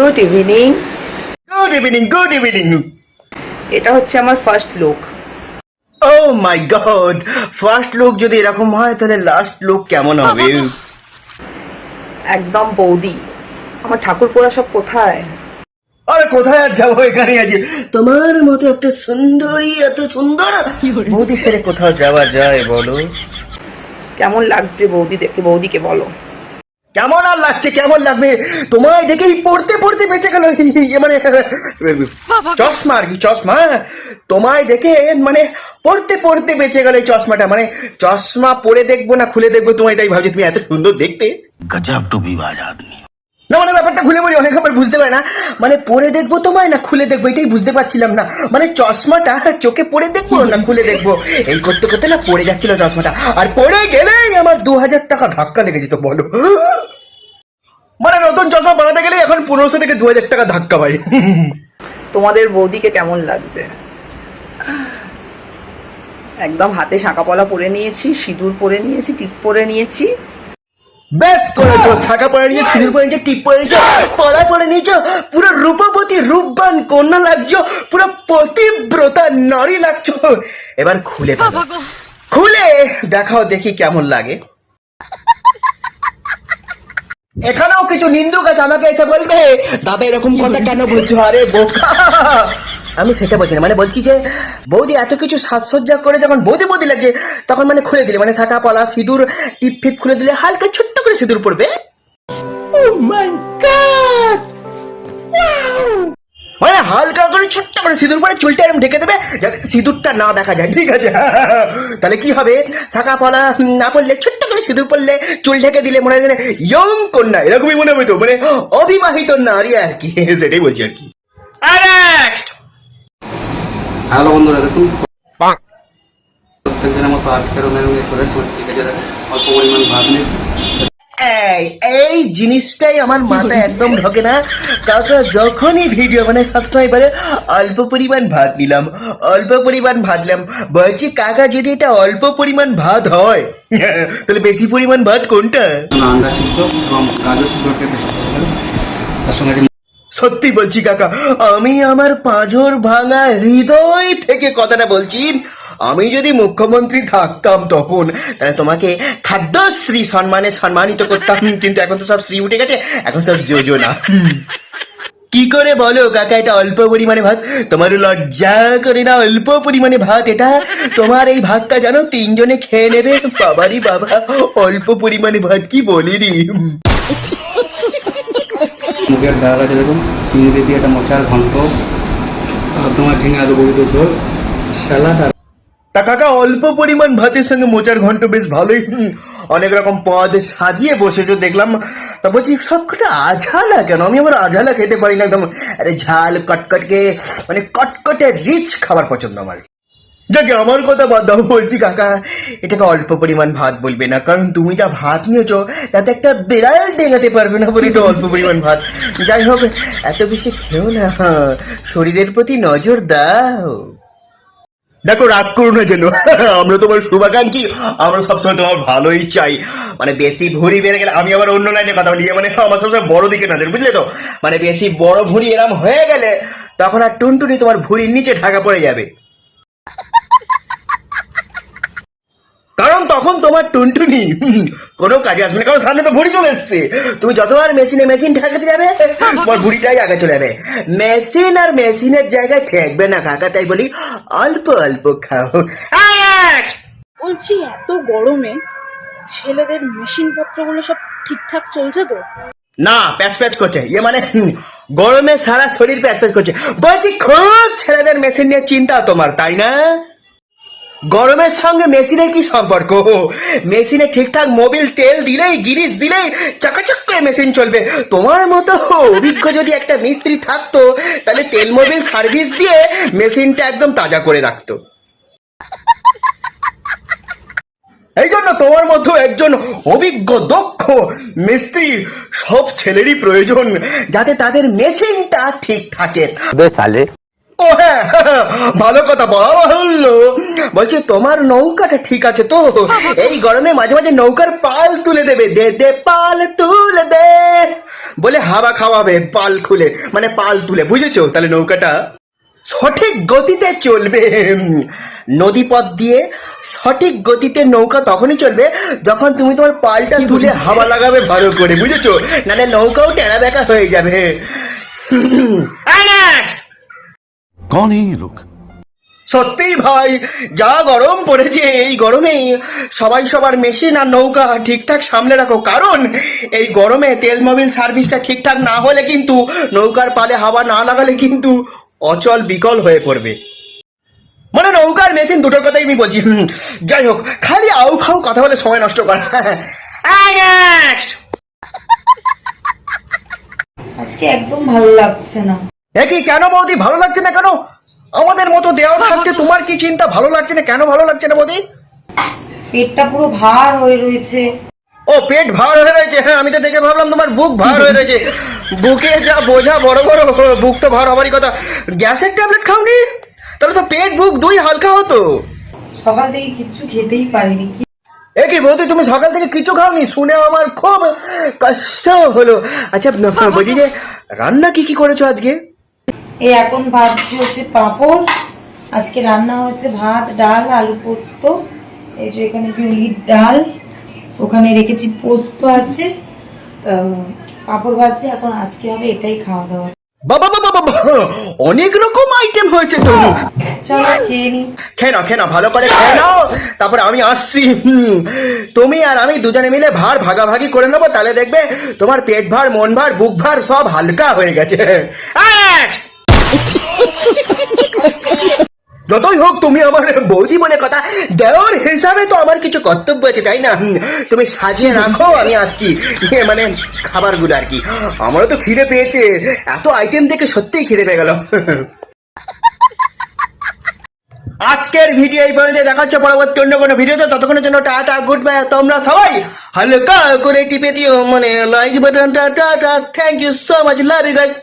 Good evening. Good evening, good evening. এটা হচ্ছে আমার ফার্স্ট লুক। ও মাই গড, ফার্স্ট লুক যদি এরকম হয় তাহলে লাস্ট লুক কেমন হবে? একদম বৌদি। আমার ঠাকুর পোড়া সব কোথায়? আরে কোথায় আর যাবো, এখানে আছি। তোমার মতো একটা সুন্দরী, এত সুন্দর বৌদি ছেড়ে কোথাও যাওয়া যায় বলো? কেমন লাগছে বৌদি দেখে? বৌদিকে বলো কেমন আর লাগছে, কেমন লাগবে? তোমায় দেখেই পড়তে পড়তে বেঁচে গেল মানে চশমা আর কি, চশমা। তোমায় দেখে মানে পড়তে পড়তে বেঁচে গেল এই চশমাটা। মানে চশমা পরে দেখবো না খুলে দেখবো, তোমায় তাই ভাবছি তুমি এত সুন্দর দেখতে। गजब टूबीबाज आदमी। না মানে ব্যাপারটা খুলে বলি, অনেক ব্যাপার বুঝতে পারে না। মানে পরে দেখবো তোমায় না খুলে দেখবো, এটাই বুঝতে পারছিলাম না। মানে চশমাটা চোখে পরে দেখবো না খুলে দেখবো, এই করতে করতে না পড়ে যাচ্ছিল চশমাটা। আর পড়ে গেলেই আমার 2000 টাকা ধাক্কা লেগে যেত বলো। মানে নতুন চশমা বানাতে গেলে এখন 1500 থেকে 2000 টাকা ধাক্কা পাই। তোমাদের বৌদিকে কেমন লাগছে? একদম হাতে শাঁকাপলা পরে নিয়েছি, সিঁদুর পরে নিয়েছি, টিপ পরে নিয়েছি। বেশ করেছো, শাখা পরে নিয়ে, সিঁদুর পরে নিয়ে, টিপ পরে নিয়েছো, পলা পরে নিয়েছো, পুরো রূপবতী রূপবান কন্যা লাগছো, পুরো পতিব্রতা নারী লাগছো। এবার খুলে ফেলো, খুলে দেখাও দেখি কেমন লাগে। এখানেও কিছু নিন্দুক আছে, আমাকে এসে বলবে দাদা এরকম কথা কেন বলছো? আরে বোকা, আমি সেটা বলছি না। মানে বলছি যে বৌদি এত কিছু সাজসজ্জা করে যখন বৌদি বৌদি লাগছে, তখন মানে খুলে দিলে, মানে শাখা পলা সিঁদুর টিপ ফিপ খুলে দিলে হালকা ছোট্ট করে সিঁদুর পড়বে। Oh my God! মানে হালকা করে ছোট্ট করে সিঁদুর পরে চুলটা এরকম ঢেকে দেবে যাতে সিঁদুরটা না দেখা যায়, ঠিক আছে? তাহলে কি হবে, শাখা পলা না পড়লে ছোট্ট করে সিঁদুর পড়লে চুল ঢেকে দিলে মনে হয় ইয়ং কন্যা, এরকমই মনে হবে তো, মানে অবিবাহিত নারী আর কি, সেটাই বলছি আর কি। হ্যালো বন্ধুরা, দেখুন প্রত্যেকদিনের মতো আজকেরও মেনু নিয়ে চলে এসেছি। ঠিক আছে, অল্প পরিমাণ ভাত নিয়েছি। এই জিনিসটাই আমার মাথায় একদম ঢোকে না। কাকা যখনই ভিডিও মানে সবসময় বলে অল্প পরিমাণ ভাত নিলাম, অল্প পরিমাণ ভাত নিলাম। বলছি কাকা যদি এটা অল্প পরিমাণ ভাত হয় তাহলে বেশি পরিমাণ ভাত কোনটা? আন্ডা সিদ্ধ এবং গাজর সিদ্ধকে বেশি পছন্দ। তার সঙ্গে সত্যি বলছি কাকা, আমি আমার পাঁজর ভাঙা হৃদয় থেকে কথাটা বলছি। আমি যদি মুখ্যমন্ত্রী থাকতাম তখন তাহলে তোমাকে খাদ্যশ্রী সম্মানে সম্মানিত করতাম, কিন্তু এখন তো সব শ্রী উঠে গেছে, এখন সব যোজনা। কি করে বলো কাকা এটা অল্প পরিমাণে ভাত? তোমার লজ্জা করে না? অল্প পরিমাণে ভাত এটা, তোমার এই ভাতটা জানো 3 জনে খেয়ে নেবে। বাবারি বাবা, অল্প পরিমাণে ভাত কি বলিনি। মুগের ডাল আছে, দেখুন চিংড়ি দিয়ে একটা মোচার ঘন্ট, আর তোমার ঝিঙে আলু বড়ি ঝোল, স্যালাড। আর তা কাকা অল্প পরিমাণ ভাতের সঙ্গে মোচার ঘন্ট বেশ ভালোই, অনেক রকম পদ সাজিয়ে বসেছো দেখলাম। তা বলছি সবকটা আঝালা কেন? আমি আবার আঝালা খেতে পারি না একদম। আরে ঝাল কটকটকে মানে কটকটে রিচ খাবার পছন্দ আমার। যাকে আমার কথা বাদ দাও, বলছি কাকা এটাকে অল্প পরিমাণ ভাত বলবে না, কারণ তুমি যা ভাত নিয়েছো তাতে একটা বিড়াল ডেঙাতে পারবে না বলে এটা অল্প পরিমাণ ভাত। যাই হোক, এত বেশি খেও না, শরীরের প্রতি নজর দাও। দেখো রাগ করো না যেন, আমরা তোমার শুভাকাঙ্ক্ষী, আমরা সবসময় তোমার ভালোই চাই। মানে বেশি ভুঁড়ি বেড়ে গেলে, আমি আবার অন্য লাইনে কথা বলি, মানে আমার সবসময় বড় দিকে নজর, বুঝলে তো? মানে বেশি বড় ভুঁড়ি এরম হয়ে গেলে তখন আর টুনটুনি তোমার ভুঁড়ির নিচে ঢাকা পড়ে যাবে, কারণ তখন তোমার টুনটুনি কোনো কাজে আসবে না, কারণ সামনে তো ভুঁড়ি চলে এসছে। তুমি যতবার মেশিন ঢাকাতে যাবে তোমার ভুঁড়িটাই আগে চলে যাবে। মেশিন আর মেশিনের জায়গায় ঠেকবে না কাকা, তাই বলি অল্প অল্প খাও। বলছি এত গরমে ছেলেদের মেশিন পত্রগুলো সব ঠিকঠাক চলছে তো? না, প্যাচ প্যাচ করছে, ইয়ে মানে গরমে সারা শরীর প্যাচ প্যাচ করছে। বলছি খুব ছেলেদের মেশিন নিয়ে চিন্তা তোমার, তাই না? গরমের সঙ্গে মেশিনের কি সম্পর্ক? মেশিনে ঠিকঠাক মোবিল তেল দিলেই, গিরিস দিলেই চাকাচাক করে মেশিন চলবে। তোমার মতো অভিজ্ঞ যদি একটা মিস্ত্রি থাকতো তাহলে তেল মোবিল সার্ভিস দিয়ে মেশিনটা একদম তাজা করে রাখতো। এই জন্য তোমার মতো একজন অভিজ্ঞ দক্ষ মিস্ত্রি সব ছেলেরই প্রয়োজন, যাতে তাদের মেশিনটা ঠিক থাকে। ও হ্যাঁ, ভালো কথা বলা হলো। বলছি তোমার নৌকাটা ঠিক আছে তো? এই গরমে মাঝে মাঝে নৌকার পাল তুলে দেবে, দে দে পাল তুলে দে বলে হাওয়া খাওয়াবে পাল খুলে, মানে পাল তুলে, বুঝেছো? তাহলে নৌকাটা সঠিক গতিতে চলবে। নদী পথ দিয়ে সঠিক গতিতে নৌকা তখনই চলবে যখন তুমি তোমার পালটা তুলে হাওয়া লাগাবে ভালো করে, বুঝেছো? নাহলে নৌকাও টেরা বেঁকা হয়ে যাবে। कौन है ये लोग? সত্যি ভাই, যা গরম পড়েছে, এই গরমেই সবাই সবার মেশিন আর নৌকা ঠিকঠাক সামলে রাখো, কারণ এই গরমে তেল মোবিল সার্ভিসটা ঠিকঠাক না হলে কিন্তু, নৌকার পালে হাওয়া না লাগালে কিন্তু অচল বিকল হয়ে পড়বে। মানে নৌকার মেশিন দুটোর কথাই আমি বলছি। যাই হোক, খালি আউ ফাউ কথা বলে সময় নষ্ট করা। আজকে একদম ভালো লাগছে না। একই কেন বৌদি ভালো লাগছে না কেন? আমাদের মতো দেওয়ার থাকতে তোমার কি চিন্তা ভালো লাগছে না? কেন ভালো লাগছে না বৌদি? পেটটা পুরো ভার হয়ে রয়েছে। ও পেট ভার হয়ে রয়েছে? হ্যাঁ, আমি তো দেখে ভাবলাম তোমার বুক ভার হয়ে রয়েছে। বুকে যা বোঝা বড় বড়, বুক তো ভার হবারই কথা। গ্যাসের ট্যাবলেট খাওনি? তাহলে তো পেট বুক দুই হালকা হতো। সকাল থেকে কিচ্ছু খেতেই পারিনি। এ কি বৌদি, তুমি সকাল থেকে কিছু খাওনি? শুনে আমার খুব কষ্ট হলো। আচ্ছা বলছি যে রান্না কি কি করেছো আজকে? এই এখন ভাবছি হচ্ছে পাঁপড়। আজকে রান্না হচ্ছে ভাত, ডাল, আলু পোস্ত। এই যে এখানে বিউলির ডাল, ওখানে রেখেছি পোস্ত আছে, তো পাঁপড় ভাজছি। এখন আজকে হবে এটাই খাওয়া দাওয়া। বাবা বাবা বাবা, অনেক রকম আইটেম হয়েছে তো। চলো খেয়ে নি। খেয়ে নাও, খেয়ে নাও, ভালো করে খেয়ে নাও, তারপরে আমি আসছি। তুমি আর আমি দুজনে মিলে ভার ভাগাভাগি করে নেবো, তাহলে দেখবে তোমার পেট ভার, মন ভার, বুক ভার সব হালকা হয়ে গেছে। যতই হোক তুমি আমার বৌদি বলে কথা, দেওয়ার হিসাবে তো আমার কিছু কর্তব্য আছে, তাই না? তুমি সাজিয়ে রাখো, আমি আসছি। মানে খাবারগুলো আর কি। আমারও তো খিদে পেয়েছে, এত আইটেম দেখে সত্যিই খিদে পেয়ে গেল। আজকের ভিডিও এই পর্যন্ত, দেখা হচ্ছে পরবর্তী অন্য কোনো ভিডিওতে। ততক্ষণের জন্য টাটা, গুড বাই। তোমরা সবাই হালকা করে টিপে দিও মানে লাইক বাটনটা। Ta ta, thank you so much, love you guys.